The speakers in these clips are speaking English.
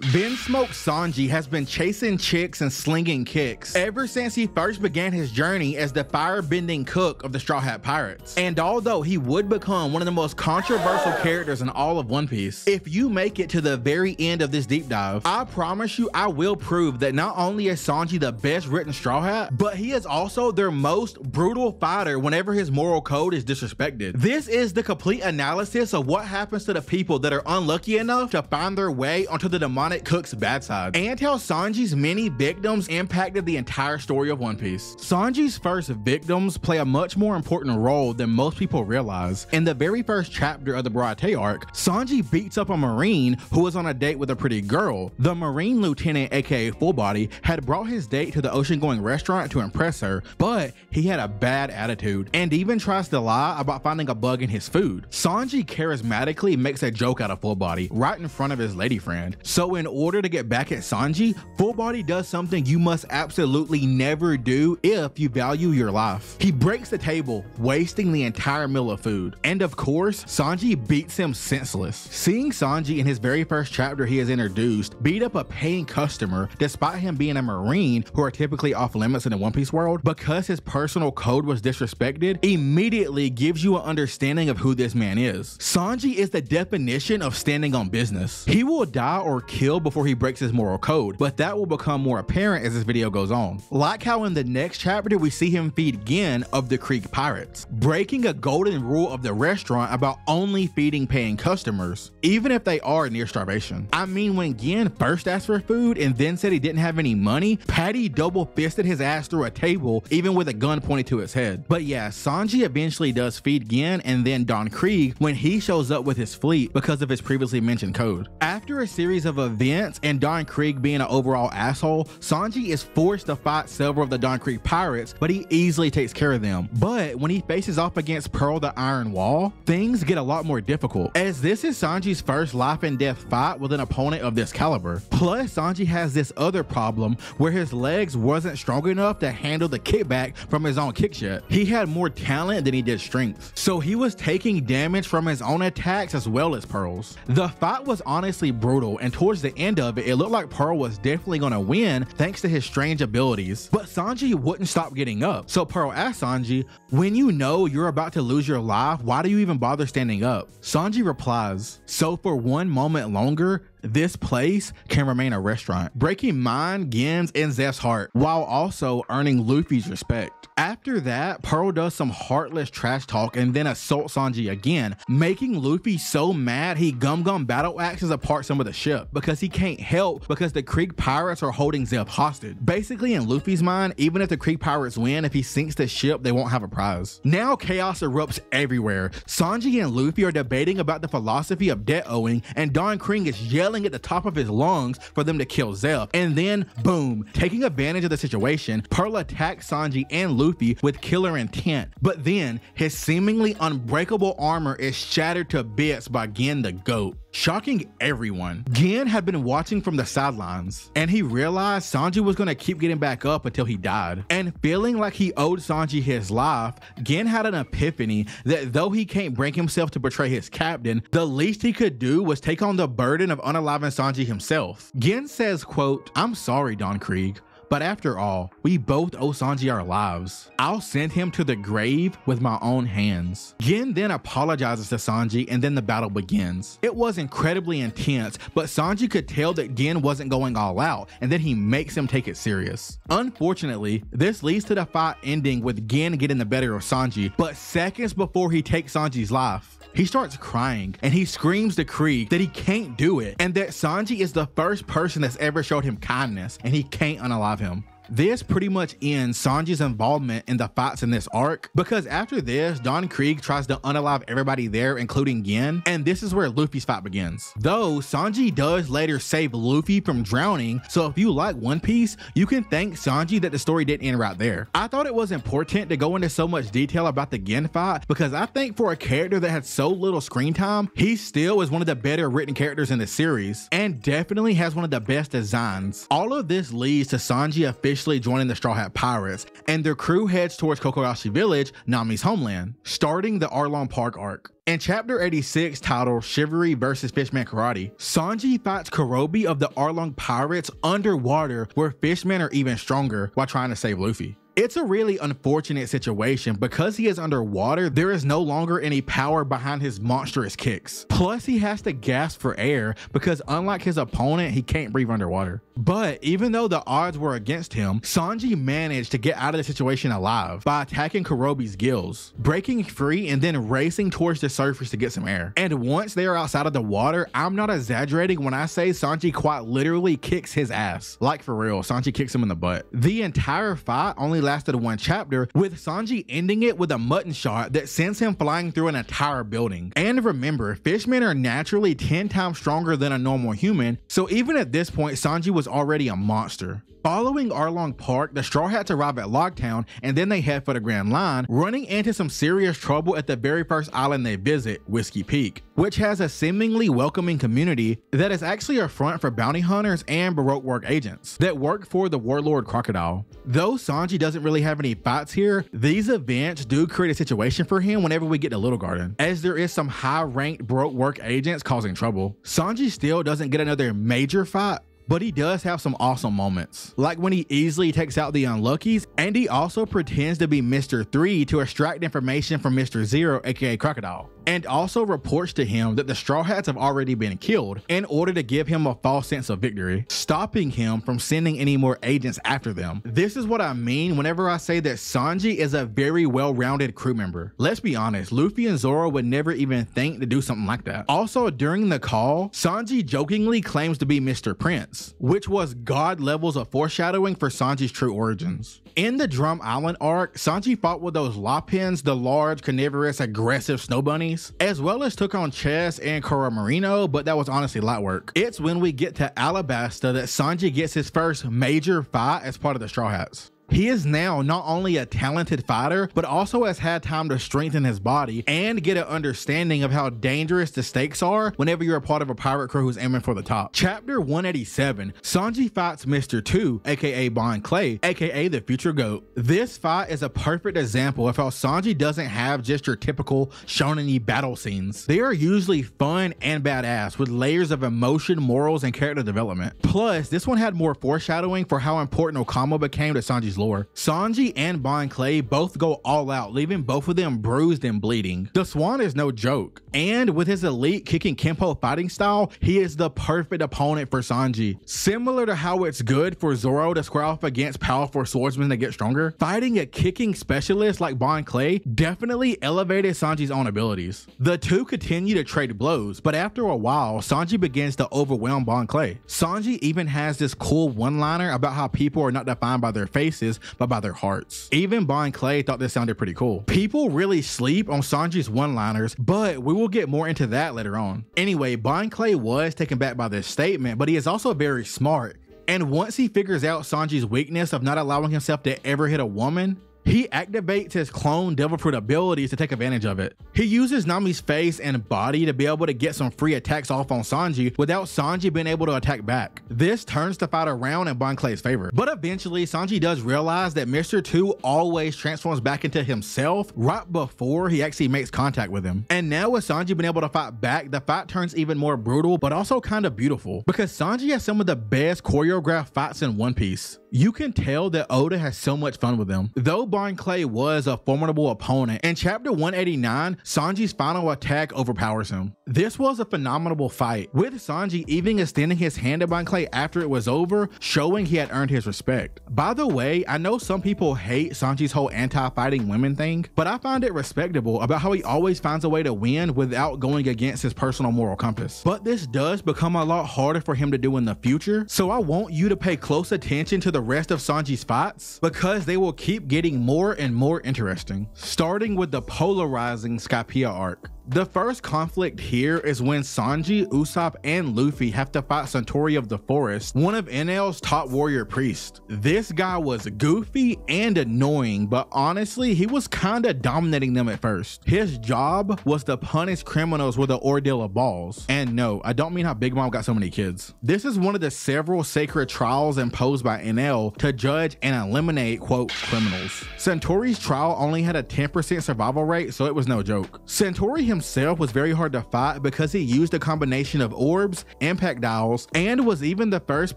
Vinsmoke Sanji has been chasing chicks and slinging kicks ever since he first began his journey as the fire-bending cook of the Straw Hat Pirates. And although he would become one of the most controversial characters in all of One Piece, if you make it to the very end of this deep dive, I promise you I will prove that not only is Sanji the best written Straw Hat, but he is also their most brutal fighter whenever his moral code is disrespected. This is the complete analysis of what happens to the people that are unlucky enough to find their way onto the demonic cook's bad side, and how Sanji's many victims impacted the entire story of One Piece. Sanji's first victims play a much more important role than most people realize. In the very first chapter of the Barate arc, Sanji beats up a Marine who was on a date with a pretty girl. The Marine lieutenant, aka Full Body, had brought his date to the ocean-going restaurant to impress her, but he had a bad attitude and even tries to lie about finding a bug in his food. Sanji charismatically makes a joke out of Full Body right in front of his lady friend. So in order to get back at Sanji, Full Body does something you must absolutely never do if you value your life. He breaks the table, wasting the entire meal of food. And of course, Sanji beats him senseless. Seeing Sanji in his very first chapter he is introduced beat up a paying customer despite him being a Marine who are typically off limits in the One Piece world because his personal code was disrespected immediately gives you an understanding of who this man is. Sanji is the definition of standing on business. He will die or kill before he breaks his moral code, but that will become more apparent as this video goes on. Like how in the next chapter we see him feed Gin of the Creek Pirates, breaking a golden rule of the restaurant about only feeding paying customers, even if they are near starvation. I mean, when Gin first asked for food and then said he didn't have any money, Patty double-fisted his ass through a table, even with a gun pointed to his head. But yeah, Sanji eventually does feed Gin and then Don Krieg when he shows up with his fleet because of his previously mentioned code. After a series of events and Don Krieg being an overall asshole, Sanji is forced to fight several of the Don Krieg pirates, but he easily takes care of them. But when he faces off against Pearl the Iron Wall, things get a lot more difficult, as this is Sanji's first life and death fight with an opponent of this caliber. Plus, Sanji has this other problem where his legs wasn't strong enough to handle the kickback from his own kick shot. He had more talent than he did strength, so he was taking damage from his own attacks as well as Pearl's. The fight was honestly brutal, and towards the end of it looked like Pearl was definitely gonna win thanks to his strange abilities, but Sanji wouldn't stop getting up. So Pearl asked Sanji, when you know you're about to lose your life, why do you even bother standing up? Sanji replies, so for one moment longer, this place can remain a restaurant, breaking mine, Gen's, and Zeph's heart, while also earning Luffy's respect. After that, Pearl does some heartless trash talk and then assaults Sanji again, making Luffy so mad he gum battle axes apart some of the ship because he can't help because the Krieg pirates are holding Zeph hostage. Basically, in Luffy's mind, even if the Krieg pirates win, if he sinks the ship, they won't have a prize. Now chaos erupts everywhere. Sanji and Luffy are debating about the philosophy of debt owing, and Don Krieg is yelling at the top of his lungs for them to kill Zeph, and then boom, taking advantage of the situation, Pearl attacks Sanji and Luffy with killer intent, but then his seemingly unbreakable armor is shattered to bits by Gin the Goat, shocking everyone. Gin had been watching from the sidelines, and he realized Sanji was gonna keep getting back up until he died. And feeling like he owed Sanji his life, Gin had an epiphany that though he can't bring himself to betray his captain, the least he could do was take on the burden of unaliving Sanji himself. Gin says, quote, I'm sorry, Don Krieg, but after all, we both owe Sanji our lives. I'll send him to the grave with my own hands. Gin then apologizes to Sanji, and then the battle begins. It was incredibly intense, but Sanji could tell that Gin wasn't going all out, and then he makes him take it serious. Unfortunately, this leads to the fight ending with Gin getting the better of Sanji, but seconds before he takes Sanji's life, he starts crying and he screams to Krieg that he can't do it and that Sanji is the first person that's ever showed him kindness and he can't unalive him. This pretty much ends Sanji's involvement in the fights in this arc, because after this, Don Krieg tries to unalive everybody there, including Gin, and this is where Luffy's fight begins. Though Sanji does later save Luffy from drowning, so if you like One Piece, you can thank Sanji that the story didn't end right there. I thought it was important to go into so much detail about the Gin fight, because I think for a character that had so little screen time, he still is one of the better written characters in the series, and definitely has one of the best designs. All of this leads to Sanji officially officially joining the Straw Hat Pirates, and their crew heads towards Kokoyashi Village, Nami's homeland, starting the Arlong Park arc. In chapter 86, titled Chivalry vs. Fishman Karate, Sanji fights Kurobi of the Arlong Pirates underwater, where fishmen are even stronger, while trying to save Luffy. It's a really unfortunate situation. Because he is underwater, there is no longer any power behind his monstrous kicks. Plus, he has to gasp for air because unlike his opponent, he can't breathe underwater. But even though the odds were against him, Sanji managed to get out of the situation alive by attacking Kurobi's gills, breaking free and then racing towards the surface to get some air. And once they are outside of the water, I'm not exaggerating when I say Sanji quite literally kicks his ass. Like for real, Sanji kicks him in the butt. The entire fight only lasted one chapter, with Sanji ending it with a mutton shot that sends him flying through an entire building. And remember, fishmen are naturally 10 times stronger than a normal human, so even at this point, Sanji was already a monster. Following Arlong Park, the Straw Hats arrive at Logtown, and then they head for the Grand Line, running into some serious trouble at the very first island they visit, Whiskey Peak, which has a seemingly welcoming community that is actually a front for bounty hunters and Baroque work agents that work for the Warlord Crocodile. Though Sanji doesn't really have any fights here, these events do create a situation for him whenever we get to Little Garden, as there is some high-ranked Baroque work agents causing trouble. Sanji still doesn't get another major fight, but he does have some awesome moments, like when he easily takes out the Unluckies, and he also pretends to be Mr. 3 to extract information from Mr. 0, aka Crocodile, and also reports to him that the Straw Hats have already been killed in order to give him a false sense of victory, stopping him from sending any more agents after them. This is what I mean whenever I say that Sanji is a very well-rounded crew member. Let's be honest, Luffy and Zoro would never even think to do something like that. Also, during the call, Sanji jokingly claims to be Mr. Prince, which was god levels of foreshadowing for Sanji's true origins. In the Drum Island arc, Sanji fought with those Lopins, the large, carnivorous, aggressive snow bunnies, as well as took on Chess and Coromarino, but that was honestly light work. It's when we get to Alabasta that Sanji gets his first major fight as part of the Straw Hats. He is now not only a talented fighter, but also has had time to strengthen his body and get an understanding of how dangerous the stakes are whenever you're a part of a pirate crew who's aiming for the top. Chapter 187, Sanji fights Mr. 2, aka Bon Clay, aka the future GOAT. This fight is a perfect example of how Sanji doesn't have just your typical shonen-y battle scenes. They are usually fun and badass with layers of emotion, morals, and character development. Plus, this one had more foreshadowing for how important Okama became to Sanji's lore. Sanji and Bon Clay both go all out, leaving both of them bruised and bleeding. The Swan is no joke, and with his elite kicking Kenpo fighting style, he is the perfect opponent for Sanji. Similar to how it's good for Zoro to square off against powerful swordsmen that get stronger, fighting a kicking specialist like Bon Clay definitely elevated Sanji's own abilities. The two continue to trade blows, but after a while, Sanji begins to overwhelm Bon Clay. Sanji even has this cool one-liner about how people are not defined by their faces, but by their hearts. Even Bon Clay thought this sounded pretty cool. People really sleep on Sanji's one-liners, but we will get more into that later on. Anyway, Bon Clay was taken back by this statement, but he is also very smart. And once he figures out Sanji's weakness of not allowing himself to ever hit a woman, he activates his clone Devil Fruit abilities to take advantage of it. He uses Nami's face and body to be able to get some free attacks off on Sanji without Sanji being able to attack back. This turns the fight around in Bon Clay's favor. But eventually, Sanji does realize that Mr. 2 always transforms back into himself right before he actually makes contact with him. And now with Sanji being able to fight back, the fight turns even more brutal, but also kind of beautiful, because Sanji has some of the best choreographed fights in One Piece. You can tell that Oda has so much fun with them. Though Bon Clay was a formidable opponent, in chapter 189, Sanji's final attack overpowers him. This was a phenomenal fight, with Sanji even extending his hand to Bon Clay after it was over, showing he had earned his respect. By the way, I know some people hate Sanji's whole anti-fighting women thing, but I find it respectable about how he always finds a way to win without going against his personal moral compass. But this does become a lot harder for him to do in the future, so I want you to pay close attention to the rest of Sanji's fights, because they will keep getting more and more interesting, starting with the polarizing Skypiea arc. The first conflict here is when Sanji, Usopp, and Luffy have to fight Suntory of the Forest, one of NL's top warrior priests. This guy was goofy and annoying, but honestly, he was kinda dominating them at first. His job was to punish criminals with an ordeal of balls. And no, I don't mean how Big Mom got so many kids. This is one of the several sacred trials imposed by NL to judge and eliminate, quote, criminals. Suntory's trial only had a 10% survival rate, so it was no joke. Suntory himself was very hard to fight because he used a combination of orbs, impact dials, and was even the first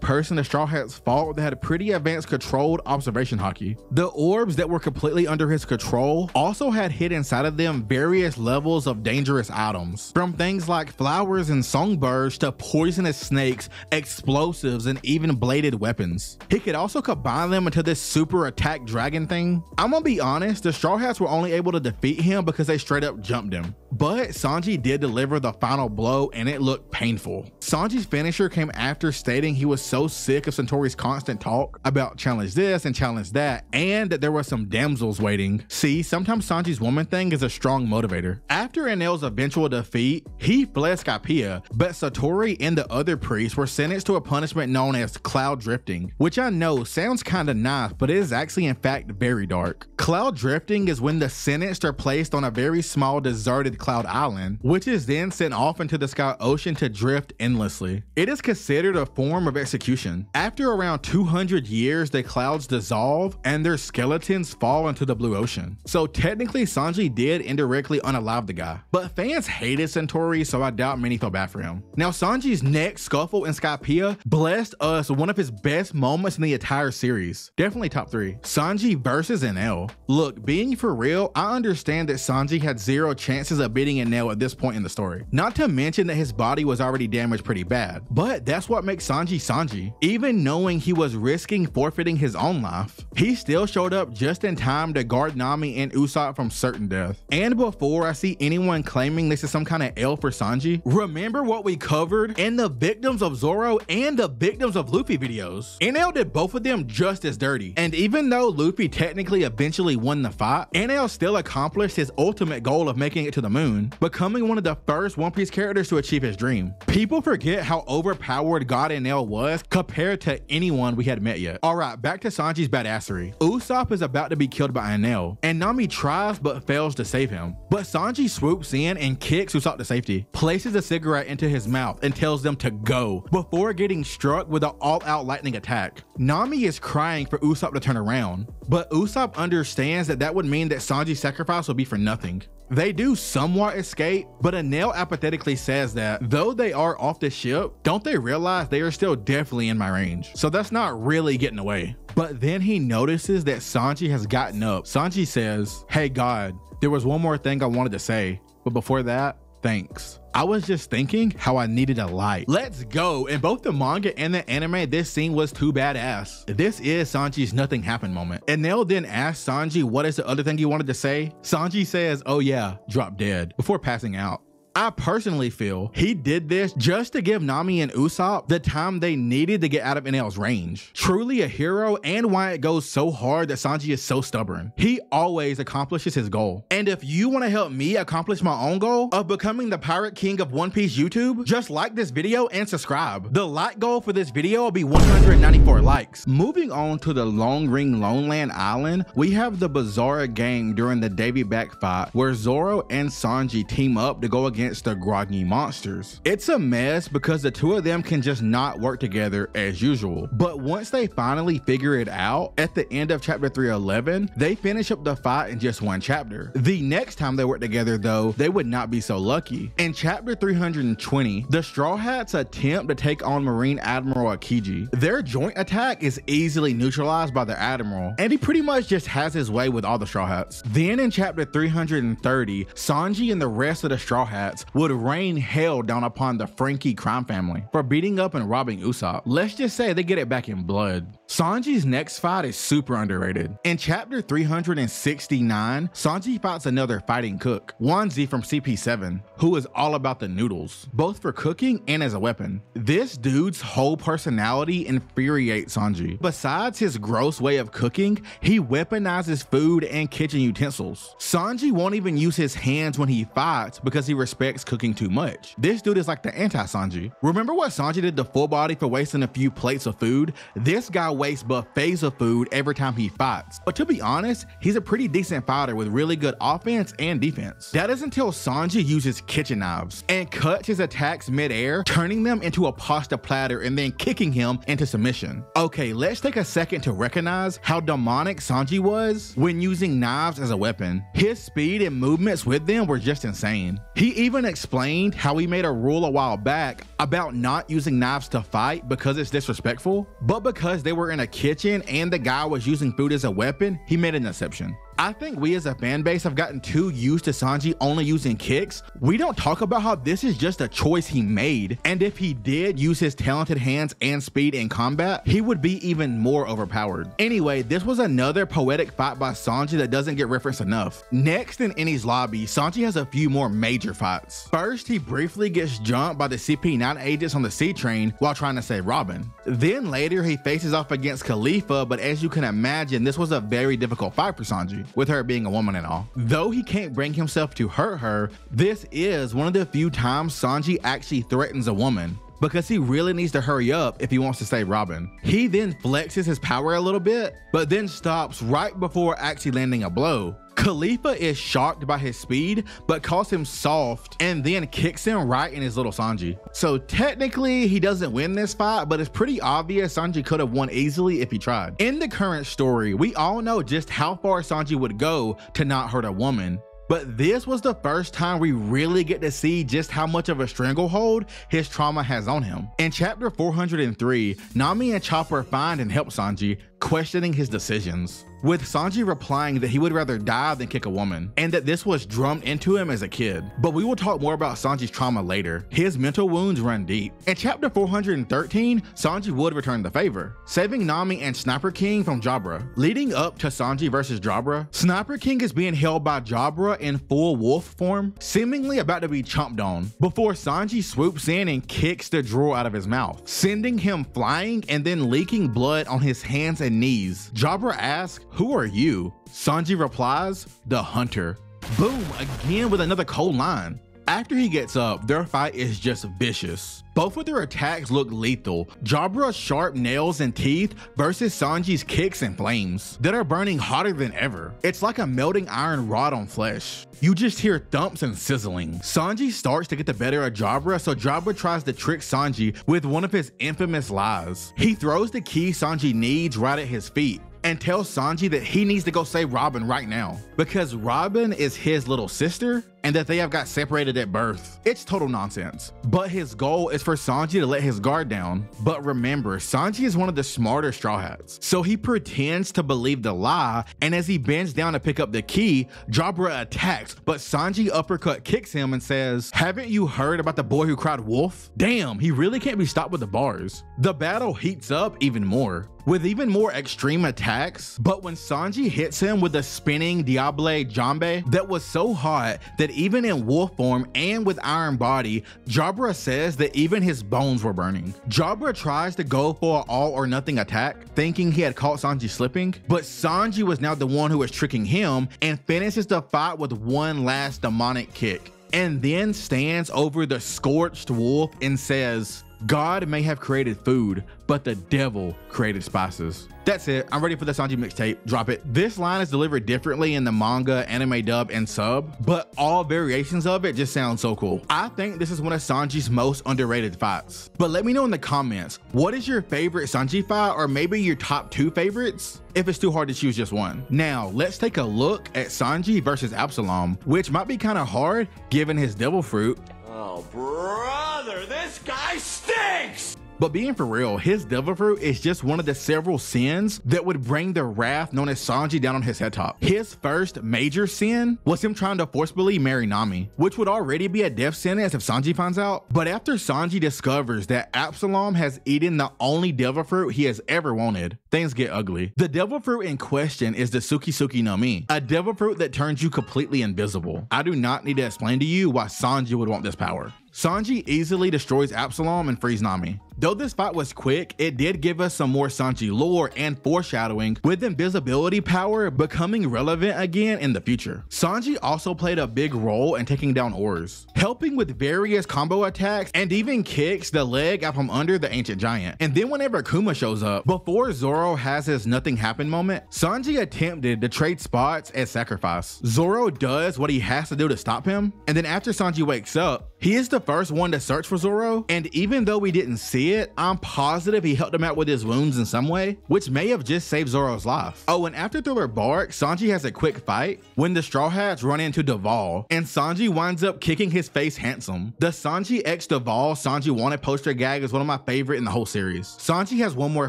person the Straw Hats fought that had pretty advanced controlled observation hockey. The orbs that were completely under his control also had hid inside of them various levels of dangerous items, from things like flowers and songbirds to poisonous snakes, explosives, and even bladed weapons. He could also combine them into this super attack dragon thing. I'm gonna be honest, the Straw Hats were only able to defeat him because they straight up jumped him. But Sanji did deliver the final blow and it looked painful. Sanji's finisher came after stating he was so sick of Suntory's constant talk about challenge this and challenge that, and that there were some damsels waiting. See, sometimes Sanji's woman thing is a strong motivator. After Enel's eventual defeat, he fled Skypiea, but Satori and the other priests were sentenced to a punishment known as cloud drifting, which I know sounds kinda nice, but it is actually in fact very dark. Cloud drifting is when the sentenced are placed on a very small deserted cloud island, which is then sent off into the sky ocean to drift endlessly. It is considered a form of execution. After around 200 years, the clouds dissolve and their skeletons fall into the blue ocean. So technically Sanji did indirectly unalive the guy, but fans hated Suntory, so I doubt many felt bad for him. Now Sanji's next scuffle in Skypiea blessed us with one of his best moments in the entire series. Definitely top 3. Sanji versus NL. Look, being for real, I understand that Sanji had zero chances of beating NL at this point in the story. Not to mention that his body was already damaged pretty bad, but that's what makes Sanji Sanji. Even knowing he was risking forfeiting his own life, he still showed up just in time to guard Nami and Usopp from certain death. And before I see anyone claiming this is some kind of L for Sanji, remember what we covered in the victims of Zoro and the victims of Luffy videos. NL did both of them just as dirty. And even though Luffy technically eventually won the fight, NL still accomplished his ultimate goal of making it to the moon, becoming one of the first One Piece characters to achieve his dream. People forget how overpowered God NL was compared to anyone we had met yet. Alright, back to Sanji's badassery. Usopp is about to be killed by NL, and Nami tries but fails to save him. But Sanji swoops in and kicks Usopp to safety, places a cigarette into his mouth and tells them to go before getting struck with an all-out lightning attack. Nami is crying for Usopp to turn around, but Usopp understands that would mean that Sanji's sacrifice will be for nothing. They do somewhat escape, but Enel apathetically says that though they are off the ship, don't they realize they are still definitely in my range? So that's not really getting away. But then he notices that Sanji has gotten up. Sanji says, "Hey God, there was one more thing I wanted to say, but before that, thanks. I was just thinking how I needed a light." Let's go. In both the manga and the anime, this scene was too badass. This is Sanji's nothing happened moment. Enel then asks Sanji what is the other thing he wanted to say. Sanji says, "Oh yeah, drop dead," before passing out. I personally feel he did this just to give Nami and Usopp the time they needed to get out of NL's range. Truly a hero, and why it goes so hard that Sanji is so stubborn. He always accomplishes his goal. And if you want to help me accomplish my own goal of becoming the Pirate King of One Piece YouTube, just like this video and subscribe. The like goal for this video will be 194 likes. Moving on to the Long Ring Loneland Island, we have the bizarre game during the Davy Back fight where Zoro and Sanji team up to go against the groggy monsters. It's a mess because the two of them can just not work together as usual. But once they finally figure it out, at the end of chapter 311, they finish up the fight in just one chapter. The next time they work together though, they would not be so lucky. In chapter 320, the Straw Hats attempt to take on Marine Admiral Akiji. Their joint attack is easily neutralized by their admiral, and he pretty much just has his way with all the Straw Hats. Then in chapter 330, Sanji and the rest of the Straw Hats would rain hell down upon the Frankie crime family for beating up and robbing Usopp. Let's just say they get it back in blood. Sanji's next fight is super underrated. In chapter 369, Sanji fights another fighting cook, Wanzi from CP7, who is all about the noodles, both for cooking and as a weapon. This dude's whole personality infuriates Sanji. Besides his gross way of cooking, he weaponizes food and kitchen utensils. Sanji won't even use his hands when he fights because he respects cooking too much. This dude is like the anti-Sanji. Remember what Sanji did to Full Body for wasting a few plates of food? This guy wastes buffets of food every time he fights. But to be honest, he's a pretty decent fighter with really good offense and defense. That is until Sanji uses kitchen knives and cuts his attacks mid-air, turning them into a pasta platter and then kicking him into submission. Okay, let's take a second to recognize how demonic Sanji was when using knives as a weapon. His speed and movements with them were just insane. He even explained how he made a rule a while back about not using knives to fight because it's disrespectful, but because they were in a kitchen and the guy was using food as a weapon, he made an exception. I think we as a fan base have gotten too used to Sanji only using kicks. We don't talk about how this is just a choice he made, and if he did use his talented hands and speed in combat, he would be even more overpowered. Anyway, this was another poetic fight by Sanji that doesn't get referenced enough. Next in Enies lobby, Sanji has a few more major fights. First, he briefly gets jumped by the CP9 agents on the sea train while trying to save Robin. Then later, he faces off against Khalifa, but as you can imagine, this was a very difficult fight for Sanji, with her being a woman and all. Though he can't bring himself to hurt her, this is one of the few times Sanji actually threatens a woman, because he really needs to hurry up if he wants to save Robin. He then flexes his power a little bit, but then stops right before actually landing a blow. Khalifa is shocked by his speed, but calls him soft and then kicks him right in his little Sanji. So technically he doesn't win this fight, but it's pretty obvious Sanji could have won easily if he tried. In the current story, we all know just how far Sanji would go to not hurt a woman. But this was the first time we really get to see just how much of a stranglehold his trauma has on him. In chapter 403, Nami and Chopper find and help Sanji, questioning his decisions, with Sanji replying that he would rather die than kick a woman, and that this was drummed into him as a kid. But we will talk more about Sanji's trauma later. His mental wounds run deep. In chapter 413, Sanji would return the favor, saving Nami and Sniper King from Jabra. Leading up to Sanji versus Jabra, Sniper King is being held by Jabra in full wolf form, seemingly about to be chomped on, before Sanji swoops in and kicks the drool out of his mouth, sending him flying and then leaking blood on his hands and knees. Jabra asks, "Who are you?" Sanji replies, "The hunter." Boom, again with another cold line. After he gets up, their fight is just vicious. Both of their attacks look lethal. Jabra's sharp nails and teeth versus Sanji's kicks and flames that are burning hotter than ever. It's like a melting iron rod on flesh. You just hear thumps and sizzling. Sanji starts to get the better of Jabra, so Jabra tries to trick Sanji with one of his infamous lies. He throws the key Sanji needs right at his feet and tells Sanji that he needs to go save Robin right now because Robin is his little sister and that they have got separated at birth. It's total nonsense. But his goal is for Sanji to let his guard down. But remember, Sanji is one of the smarter Straw Hats, so he pretends to believe the lie, and as he bends down to pick up the key, Jabra attacks, but Sanji uppercut kicks him and says, "Haven't you heard about the boy who cried wolf?" Damn, he really can't be stopped with the bars. The battle heats up even more, with even more extreme attacks, but when Sanji hits him with a spinning Diable Jambe that was so hot that even in wolf form and with iron body, Jabra says that even his bones were burning. Jabra tries to go for an all or nothing attack, thinking he had caught Sanji slipping, but Sanji was now the one who was tricking him and finishes the fight with one last demonic kick, and then stands over the scorched wolf and says, "God may have created food, but the devil created spices." That's it. I'm ready for the Sanji mixtape. Drop it. This line is delivered differently in the manga, anime dub, and sub, but all variations of it just sound so cool. I think this is one of Sanji's most underrated fights. But let me know in the comments, what is your favorite Sanji fight, or maybe your top 2 favorites, if it's too hard to choose just one. Now, let's take a look at Sanji versus Absalom, which might be kind of hard given his devil fruit. Oh, brother, this guy stinks! But being for real, his devil fruit is just one of the several sins that would bring the wrath known as Sanji down on his head top. His first major sin was him trying to forcibly marry Nami, which would already be a death sentence if Sanji finds out. But after Sanji discovers that Absalom has eaten the only devil fruit he has ever wanted, things get ugly. The devil fruit in question is the Suki no Mi, a devil fruit that turns you completely invisible. I do not need to explain to you why Sanji would want this power. Sanji easily destroys Absalom and frees Nami. Though this fight was quick, it did give us some more Sanji lore and foreshadowing, with invisibility power becoming relevant again in the future. Sanji also played a big role in taking down Oars, helping with various combo attacks and even kicks the leg out from under the ancient giant. And then whenever Kuma shows up, before Zoro has his nothing happen moment, Sanji attempted to trade spots as sacrifice. Zoro does what he has to do to stop him, and then after Sanji wakes up, he is the first one to search for Zoro, and even though we didn't see it, I'm positive he helped him out with his wounds in some way, which may have just saved Zoro's life. Oh, and after Thriller Bark, Sanji has a quick fight when the Straw Hats run into Duval, and Sanji winds up kicking his face handsome. The Sanji x Duval Sanji wanted poster gag is one of my favorite in the whole series. Sanji has one more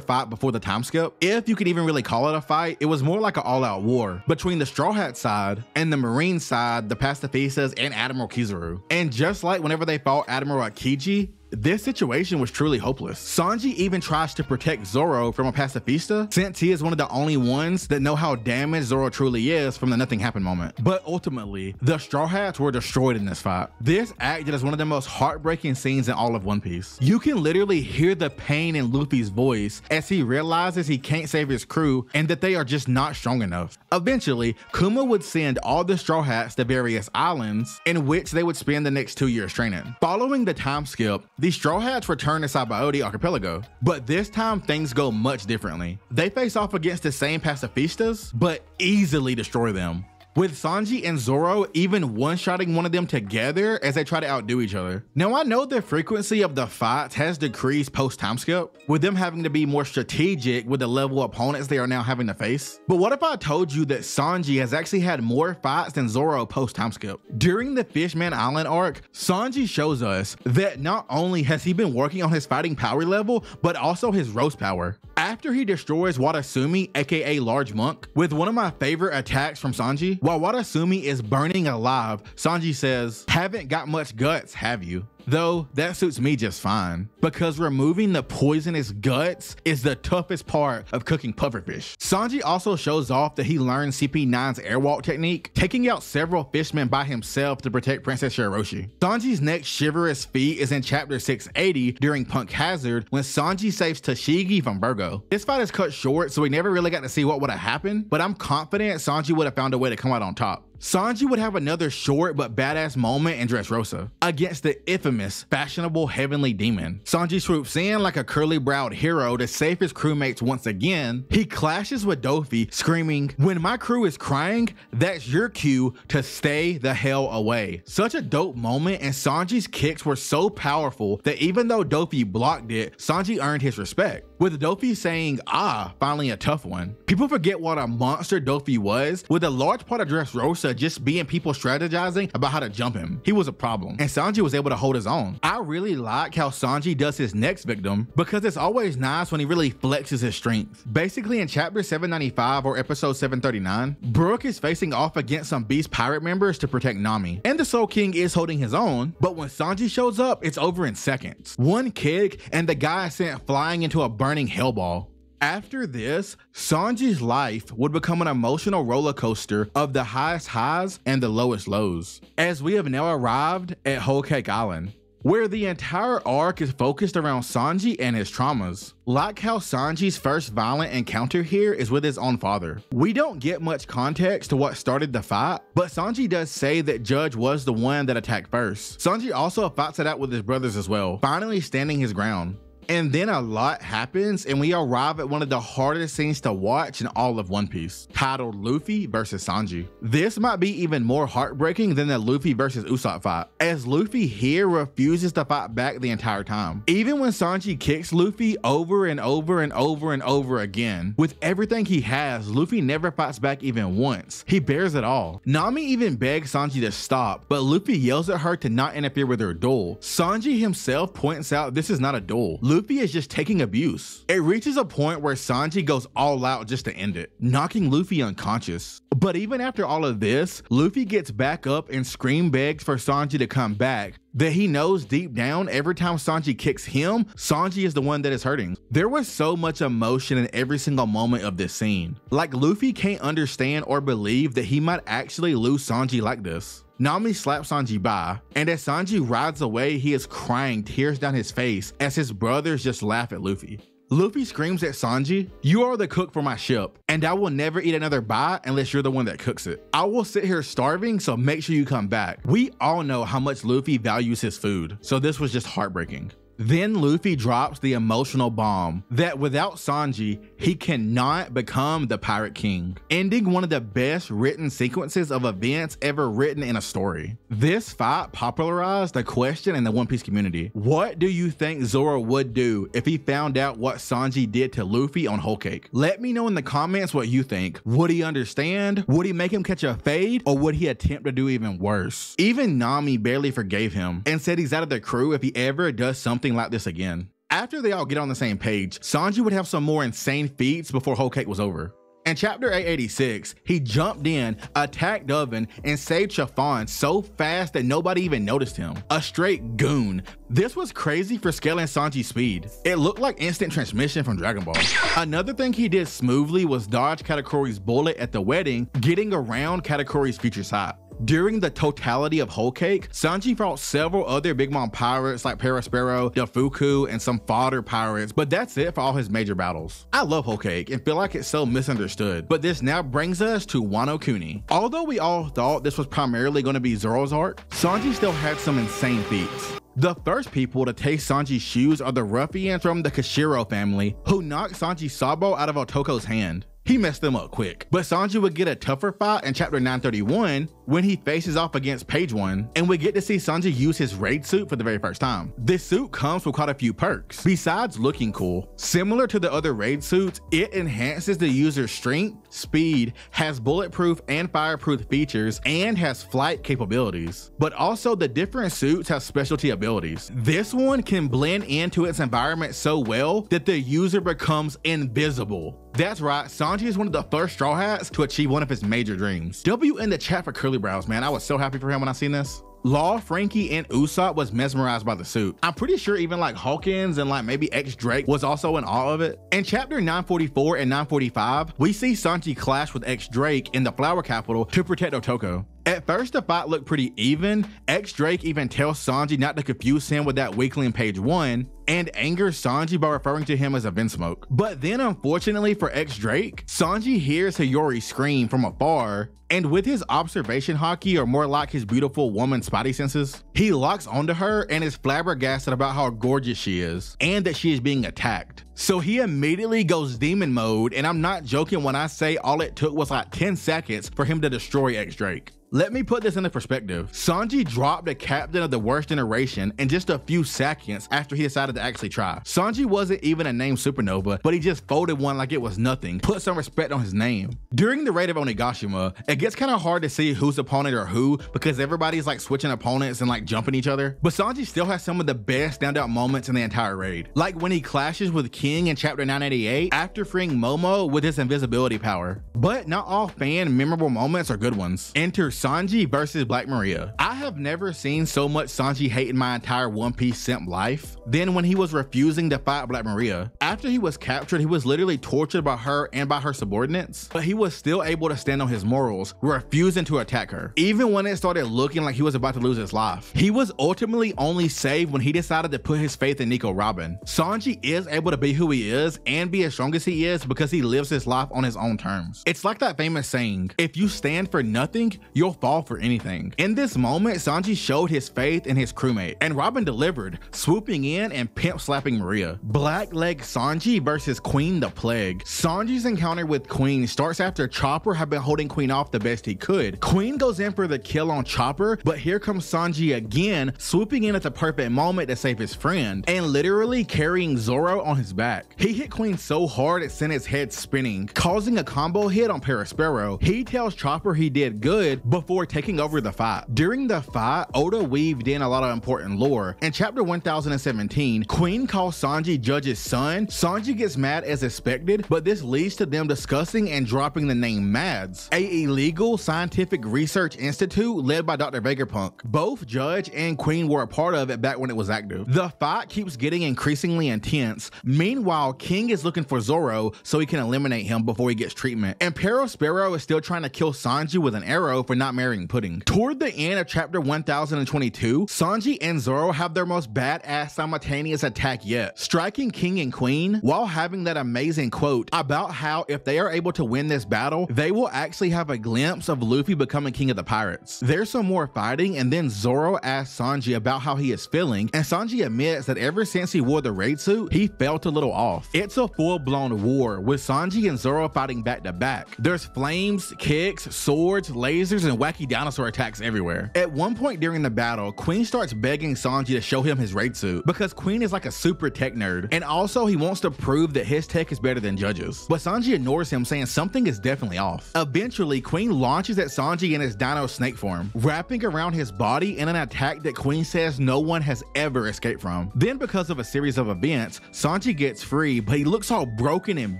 fight before the time skip. If you could even really call it a fight, it was more like an all-out war between the Straw Hat side and the Marine side, the Pacifistas and Admiral Kizaru. And just like whenever they fought Admiral Akiji, this situation was truly hopeless. Sanji even tries to protect Zoro from a pacifista, since he is one of the only ones that know how damaged Zoro truly is from the nothing happened moment. But ultimately, the Straw Hats were destroyed in this fight. This acted as one of the most heartbreaking scenes in all of One Piece. You can literally hear the pain in Luffy's voice as he realizes he can't save his crew and that they are just not strong enough. Eventually, Kuma would send all the Straw Hats to various islands in which they would spend the next 2 years training. Following the time skip, the Straw Hats return to Sabaody Archipelago, but this time things go much differently. They face off against the same pacifistas, but easily destroy them, with Sanji and Zoro even one-shotting one of them together as they try to outdo each other. Now, I know the frequency of the fights has decreased post-time skip, with them having to be more strategic with the level of opponents they are now having to face. But what if I told you that Sanji has actually had more fights than Zoro post-time skip? During the Fishman Island arc, Sanji shows us that not only has he been working on his fighting power level, but also his roast power. After he destroys Watasumi, aka Large Monk, with one of my favorite attacks from Sanji, while Watasumi is burning alive, Sanji says, "Haven't got much guts, have you?" Though that suits me just fine, because removing the poisonous guts is the toughest part of cooking pufferfish. Sanji also shows off that he learned CP9's airwalk technique, taking out several fishmen by himself to protect Princess Shirahoshi. Sanji's next chivalrous feat is in chapter 680 during Punk Hazard, when Sanji saves Tashigi from Virgo. This fight is cut short, so we never really got to see what would have happened, but I'm confident Sanji would have found a way to come out on top. Sanji would have another short but badass moment in Dressrosa against the infamous fashionable heavenly demon. Sanji swoops in like a curly-browed hero to save his crewmates once again. He clashes with Dofi, screaming, "When my crew is crying, that's your cue to stay the hell away." Such a dope moment, and Sanji's kicks were so powerful that even though Dofi blocked it, Sanji earned his respect, with Dofi saying, "Ah, finally a tough one." People forget what a monster Dofi was, with a large part of Dressrosa just being people strategizing about how to jump him. He was a problem, and Sanji was able to hold his own. I really like how Sanji does his next victim, because it's always nice when he really flexes his strength. Basically in chapter 795 or episode 739, Brook is facing off against some Beast Pirate members to protect Nami, and the Soul King is holding his own, but when Sanji shows up, it's over in seconds. One kick and the guy is sent flying into a burning hellball. After this, Sanji's life would become an emotional roller coaster of the highest highs and the lowest lows, as we have now arrived at Whole Cake Island, where the entire arc is focused around Sanji and his traumas. Like how Sanji's first violent encounter here is with his own father. We don't get much context to what started the fight, but Sanji does say that Judge was the one that attacked first. Sanji also fights it out with his brothers as well, finally standing his ground. And then a lot happens and we arrive at one of the hardest scenes to watch in all of One Piece, titled Luffy versus Sanji. This might be even more heartbreaking than the Luffy versus Usopp fight, as Luffy here refuses to fight back the entire time. Even when Sanji kicks Luffy over and over and over and over again, with everything he has, Luffy never fights back even once. He bears it all. Nami even begs Sanji to stop, but Luffy yells at her to not interfere with her duel. Sanji himself points out this is not a duel. Luffy is just taking abuse. It reaches a point where Sanji goes all out just to end it, knocking Luffy unconscious. But even after all of this, Luffy gets back up and scream begs for Sanji to come back, that he knows deep down every time Sanji kicks him, Sanji is the one that is hurting. There was so much emotion in every single moment of this scene. Like, Luffy can't understand or believe that he might actually lose Sanji like this. Nami slaps Sanji by, and as Sanji rides away, he is crying tears down his face as his brothers just laugh at Luffy. Luffy screams at Sanji, "You are the cook for my ship, and I will never eat another bite unless you're the one that cooks it. I will sit here starving, so make sure you come back." We all know how much Luffy values his food, so this was just heartbreaking. Then Luffy drops the emotional bomb that without Sanji, he cannot become the Pirate King, ending one of the best written sequences of events ever written in a story. This fight popularized the question in the One Piece community: what do you think Zoro would do if he found out what Sanji did to Luffy on Whole Cake? Let me know in the comments what you think. Would he understand? Would he make him catch a fade? Or would he attempt to do even worse? Even Nami barely forgave him and said he's out of the crew if he ever does something like this again. After they all get on the same page, Sanji would have some more insane feats before Whole Cake was over. In chapter 886, he jumped in, attacked Oven, and saved Chiffon so fast that nobody even noticed him. A straight goon. This was crazy for scaling Sanji's speed. It looked like instant transmission from Dragon Ball. Another thing he did smoothly was dodge Katakuri's bullet at the wedding, getting around Katakuri's future sight. During the totality of Whole Cake, Sanji fought several other Big Mom pirates like Perospero, Dafuku, and some fodder pirates, but that's it for all his major battles. I love Whole Cake and feel like it's so misunderstood, but this now brings us to Wano Kuni. Although we all thought this was primarily going to be Zoro's arc, Sanji still had some insane feats. The first people to taste Sanji's shoes are the ruffians from the Kashiro family who knocked Sanji's sabo out of Otoko's hand. He messed them up quick, but Sanji would get a tougher fight in chapter 931 when he faces off against Page One, and we get to see Sanji use his raid suit for the very first time. This suit comes with quite a few perks. Besides looking cool, similar to the other raid suits, it enhances the user's strength, speed, has bulletproof and fireproof features, and has flight capabilities. But also the different suits have specialty abilities. This one can blend into its environment so well that the user becomes invisible. That's right, Sanji is one of the first Straw Hats to achieve one of his major dreams. W in the chat for Curly Brows, man. I was so happy for him when I seen this. Law, Frankie, and Usopp was mesmerized by the suit. I'm pretty sure even like Hawkins and like maybe X-Drake was also in awe of it. In chapter 944 and 945, we see Sanji clash with X-Drake in the Flower Capital to protect Otoko. At first, the fight looked pretty even. X-Drake even tells Sanji not to confuse him with that weakling Page One, and angers Sanji by referring to him as a Vinsmoke. But then, unfortunately for X-Drake, Sanji hears Hiyori scream from afar, and with his observation haki, or more like his beautiful woman spidey senses, he locks onto her and is flabbergasted about how gorgeous she is, and that she is being attacked. So he immediately goes demon mode, and I'm not joking when I say all it took was like 10 seconds for him to destroy X-Drake. Let me put this into perspective. Sanji dropped the captain of the worst generation in just a few seconds after he decided to actually try. Sanji wasn't even a named supernova, but he just folded one like it was nothing. Put some respect on his name. During the raid of Onigashima, it gets kind of hard to see whose opponent or who because everybody's like switching opponents and like jumping each other. But Sanji still has some of the best standout moments in the entire raid. Like when he clashes with King in chapter 988 after freeing Momo with his invisibility power. But not all fan memorable moments are good ones. Enter Sanji versus Black Maria. I have never seen so much Sanji hate in my entire One Piece simp life than when he was refusing to fight Black Maria. After he was captured, he was literally tortured by her and by her subordinates, but he was still able to stand on his morals, refusing to attack her. Even when it started looking like he was about to lose his life. He was ultimately only saved when he decided to put his faith in Nico Robin. Sanji is able to be who he is and be as strong as he is because he lives his life on his own terms. It's like that famous saying, if you stand for nothing, you'll fall for anything. In this moment, Sanji showed his faith in his crewmate, and Robin delivered, swooping in and pimp slapping Maria. Black Leg Sanji Sanji versus Queen the Plague. Sanji's encounter with Queen starts after Chopper had been holding Queen off the best he could. Queen goes in for the kill on Chopper, but here comes Sanji again, swooping in at the perfect moment to save his friend, and literally carrying Zoro on his back. He hit Queen so hard it sent his head spinning, causing a combo hit on Perospero. He tells Chopper he did good before taking over the fight. During the fight, Oda weaved in a lot of important lore. In chapter 1017, Queen calls Sanji Judge's son. Sanji gets mad as expected, but this leads to them discussing and dropping the name MADS, a illegal scientific research institute led by Dr. Vegapunk. Both Judge and Queen were a part of it back when it was active. The fight keeps getting increasingly intense. Meanwhile, King is looking for Zoro so he can eliminate him before he gets treatment, and Perospero is still trying to kill Sanji with an arrow for not marrying Pudding. Toward the end of chapter 1022, Sanji and Zoro have their most badass simultaneous attack yet, striking King and Queen while having that amazing quote about how if they are able to win this battle, they will actually have a glimpse of Luffy becoming king of the pirates. There's some more fighting, and then Zoro asks Sanji about how he is feeling, and Sanji admits that ever since he wore the raid suit, he felt a little off. It's a full-blown war with Sanji and Zoro fighting back to back. There's flames, kicks, swords, lasers, and wacky dinosaur attacks everywhere. At one point during the battle, Queen starts begging Sanji to show him his raid suit because Queen is like a super tech nerd, and also he wants to prove that his tech is better than Judge's. But Sanji ignores him, saying something is definitely off. Eventually, Queen launches at Sanji in his dino snake form, wrapping around his body in an attack that Queen says no one has ever escaped from. Then, because of a series of events, Sanji gets free, but he looks all broken and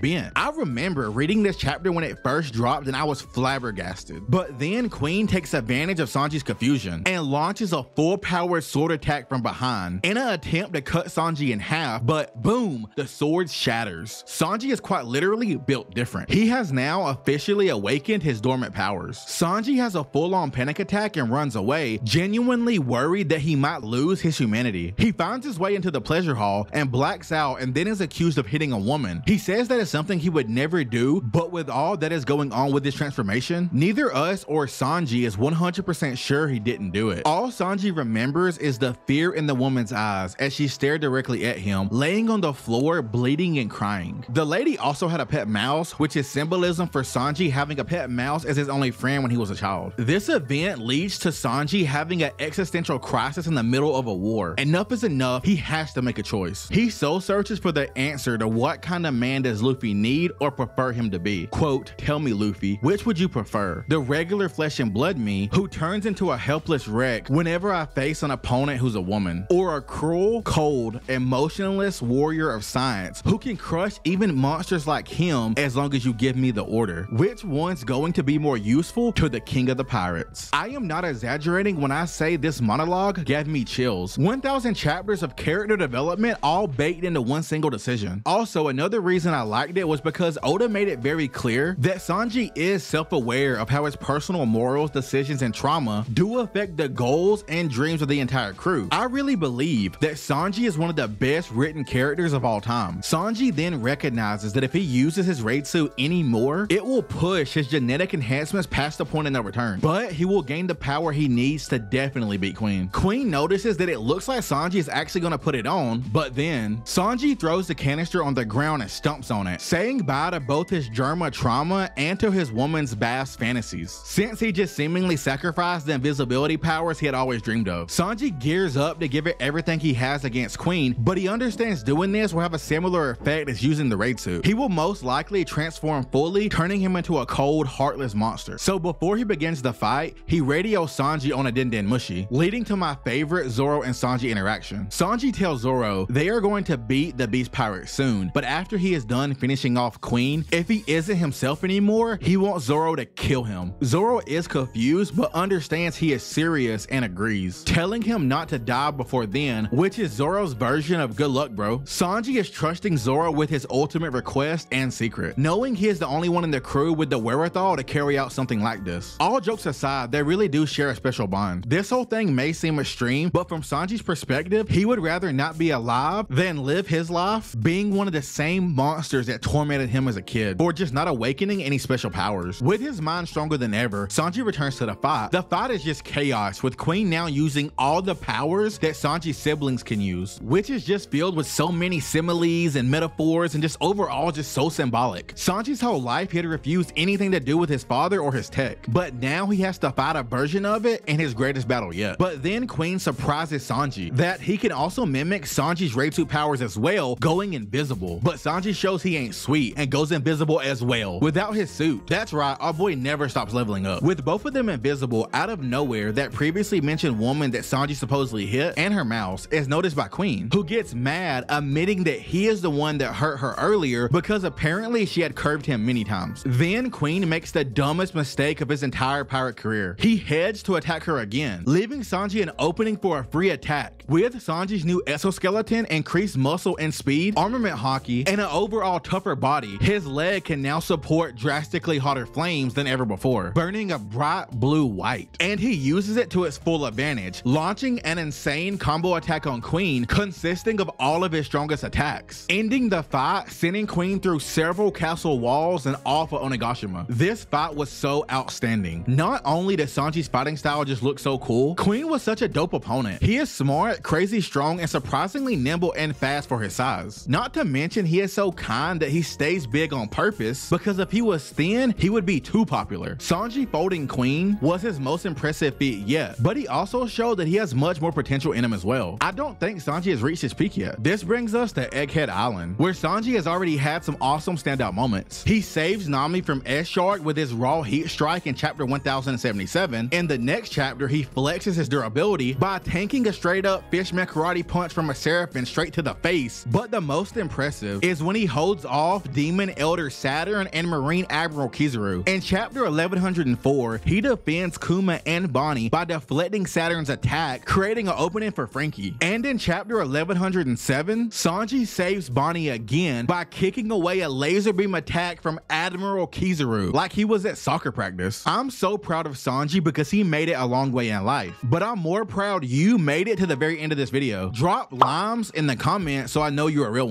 bent. I remember reading this chapter when it first dropped and I was flabbergasted. But then Queen takes advantage of Sanji's confusion and launches a full-powered sword attack from behind in an attempt to cut Sanji in half, but boom, the sword shatters. Sanji is quite literally built different. He has now officially awakened his dormant powers. Sanji has a full-on panic attack and runs away, genuinely worried that he might lose his humanity. He finds his way into the pleasure hall and blacks out, and then is accused of hitting a woman. He says that is something he would never do, but with all that is going on with his transformation, neither us or Sanji is 100% sure he didn't do it. All Sanji remembers is the fear in the woman's eyes as she stared directly at him, laying on the floor, bleeding and crying. The lady also had a pet mouse, which is symbolism for Sanji having a pet mouse as his only friend when he was a child. This event leads to Sanji having an existential crisis in the middle of a war. Enough is enough, he has to make a choice. He soul searches for the answer to what kind of man does Luffy need or prefer him to be. Quote, "Tell me, Luffy, which would you prefer? The regular flesh and blood me, who turns into a helpless wreck whenever I face an opponent who's a woman, or a cruel, cold, emotionless warrior of science who can crush even monsters like him as long as you give me the order? Which one's going to be more useful to the king of the pirates?" I am not exaggerating when I say this monologue gave me chills. 1000 chapters of character development all baked into one single decision. Also, another reason I liked it was because Oda made it very clear that Sanji is self-aware of how his personal morals, decisions, and trauma do affect the goals and dreams of the entire crew. I really believe that Sanji is one of the best written characters of all time. Sanji then recognizes that if he uses his raid suit anymore, it will push his genetic enhancements past the point of no return, but he will gain the power he needs to definitely beat Queen. Queen notices that it looks like Sanji is actually going to put it on, but then Sanji throws the canister on the ground and stumps on it, saying bye to both his Germa trauma and to his woman's baths fantasies, since he just seemingly sacrificed the invisibility powers he had always dreamed of. Sanji gears up to give it everything he has against Queen, but he understands doing this will have a similar effect as using the raid suit. He will most likely transform fully, turning him into a cold, heartless monster. So before he begins the fight, he radios Sanji on a Den Den Mushi, leading to my favorite Zoro and Sanji interaction. Sanji tells Zoro they are going to beat the Beast Pirate soon, but after he is done finishing off Queen, if he isn't himself anymore, he wants Zoro to kill him. Zoro is confused, but understands he is serious and agrees, telling him not to die before then, which is Zoro's version of good luck, bro. Sanji is trusting Zoro with his ultimate request and secret, knowing he is the only one in the crew with the wherewithal to carry out something like this. All jokes aside, they really do share a special bond. This whole thing may seem extreme, but from Sanji's perspective, he would rather not be alive than live his life being one of the same monsters that tormented him as a kid for just not awakening any special powers. With his mind stronger than ever, Sanji returns to the fight. The fight is just chaos, with Queen now using all the powers that Sanji's siblings can use, which is just filled with so many similes and metaphors and just overall just so symbolic. Sanji's whole life he had refused anything to do with his father or his tech, but now he has to fight a version of it in his greatest battle yet. But then Queen surprises Sanji that he can also mimic Sanji's raid suit powers as well, going invisible. But Sanji shows he ain't sweet and goes invisible as well without his suit. That's right, our boy never stops leveling up. With both of them invisible, out of nowhere, that previously mentioned woman that Sanji supposedly hit and her mouse is noticed by Queen, who gets mad, admitting that he is the one that hurt her earlier because apparently she had curved him many times. Then Queen makes the dumbest mistake of his entire pirate career. He heads to attack her again, leaving Sanji an opening for a free attack. With Sanji's new exoskeleton, increased muscle and speed, armament hockey, and an overall tougher body, his leg can now support drastically hotter flames than ever before, burning a bright blue white. And he uses it to its full advantage, launching an insane combo attack on Queen consisting of all of his strongest attacks, ending the fight, sending Queen through several castle walls and off of Onigashima. This fight was so outstanding. Not only does Sanji's fighting style just look so cool, Queen was such a dope opponent. He is smart, crazy strong, and surprisingly nimble and fast for his size. Not to mention he is so kind that he stays big on purpose, because if he was thin, he would be too popular. Sanji folding Queen was his most impressive feat yet, but he also showed that he has much more potential in him as well. I don't think Sanji has reached his peak yet. This brings us to Egghead Island, where Sanji has already had some awesome standout moments. He saves Nami from S-Shark with his raw heat strike in chapter 1077. In the next chapter, he flexes his durability by tanking a straight up fishman karate punch from a Seraphim straight to the face. But the most impressive is when he holds off Demon Elder Saturn and Marine Admiral Kizaru. In chapter 1104, he defends Kuma and Bonnie by deflecting Saturn's attack, creating an opening for Frankie. And in chapter 1107, Sanji saves Bonnie again by kicking away a laser beam attack from Admiral Kizaru like he was at soccer practice. I'm so proud of Sanji because he made it a long way in life, but I'm more proud you made it to the very end of this video. Drop limes in the comments so I know you're a real one.